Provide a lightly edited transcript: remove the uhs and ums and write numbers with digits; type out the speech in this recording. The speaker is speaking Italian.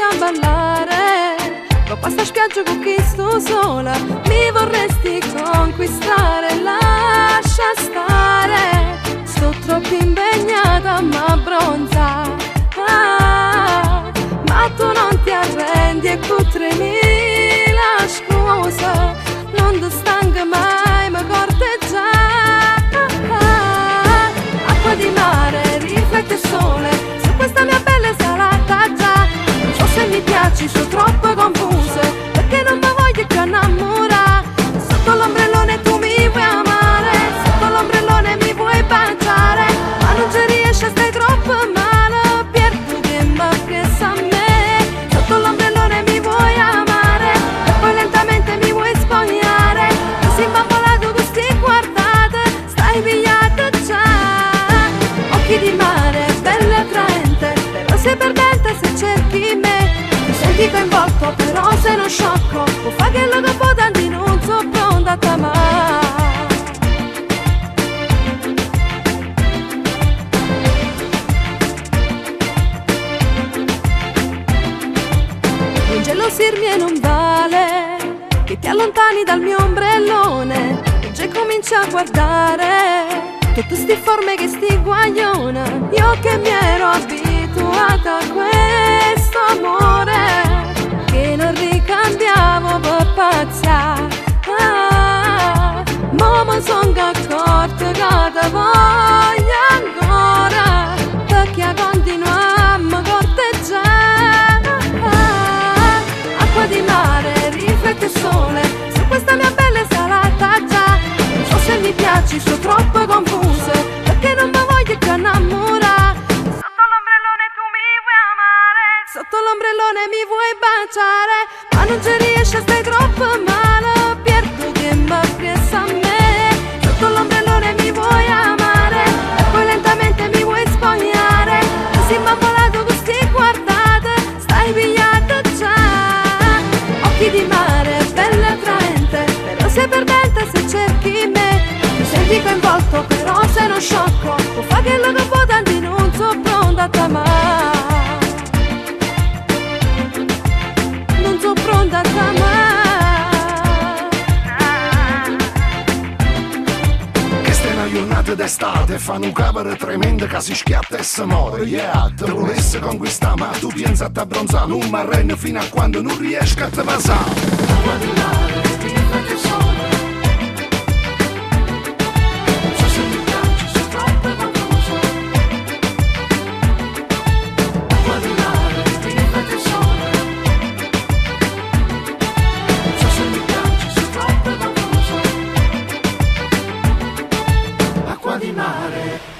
a ballare, dopo sta spiaggia con chi sto sola, mi vorresti conquistare, lascia stare, sto troppo impegnata ma bronza, ma tu non ti arrendi e con 3000 scuse non ti stanca mai, ma corteggiare, acqua di mare, riflette il sole su questa mia bella salata già, non so se mi piaci, sono troppo confusa, perché non mi voglio più innamorare, sotto l'ombrellone tu mi vuoi amare, sotto l'ombrellone mi vuoi baciare, ma non ci riesci a stare troppo male, perdo che mi appressa a me, sotto l'ombrellone mi vuoi amare, e poi lentamente mi vuoi spogliare, così imbambolato con sti guardate, stai pigliata già, occhi di mare, bella e attraente, però sei perdente se cerchi me, mi senti coinvolto però sei uno sciocco, può fare che lo capo tanti non so pronta a t'amare. Non gelosirmi e non vale che ti allontani dal mio ombrellone e già cominci a guardare tutte sti forme che sti guagliona, io che mi ero abituata a questo amore che non ricambiavo per pazzia, ma mi son accorta che te voglio ancora, perché continuiamo a corteggiare, acqua di mare, riflette il sole su questa mia bella salata già, non so se mi piaci, sono troppo confusa, perché non mi voglio più innamorare, sotto l'ombrellone tu mi vuoi amare, sotto l'ombrellone mi vuoi baciare, ma non ci riesci a stare troppo male, perdo che mi appressa a me, sotto l'ombrellone mi vuoi amare, e poi lentamente mi vuoi spogliare, così imbambolato con sti guardate, stai pigliata già, occhi di mare, bella e attraente, però sei perdente se cerchi me, mi senti coinvolto però sei uno sciocco, può fare che lo dopo tanti non so pronta a t'amare, non so pronta a t'amare. Questa è una giornata d'estate, fanno un cover tremendo che si schiatta e si muore, yeah, te volesse conquistare ma tu pensi a t'abbronzare, non mi arrendo fino a quando non riesco a te passare. Acqua di mare, riflette il sole, non so se mi piaci, sono troppo confuso. Acqua di mare, riflette il sole, non so se mi piaci, sono troppo confuso. Acqua di mare.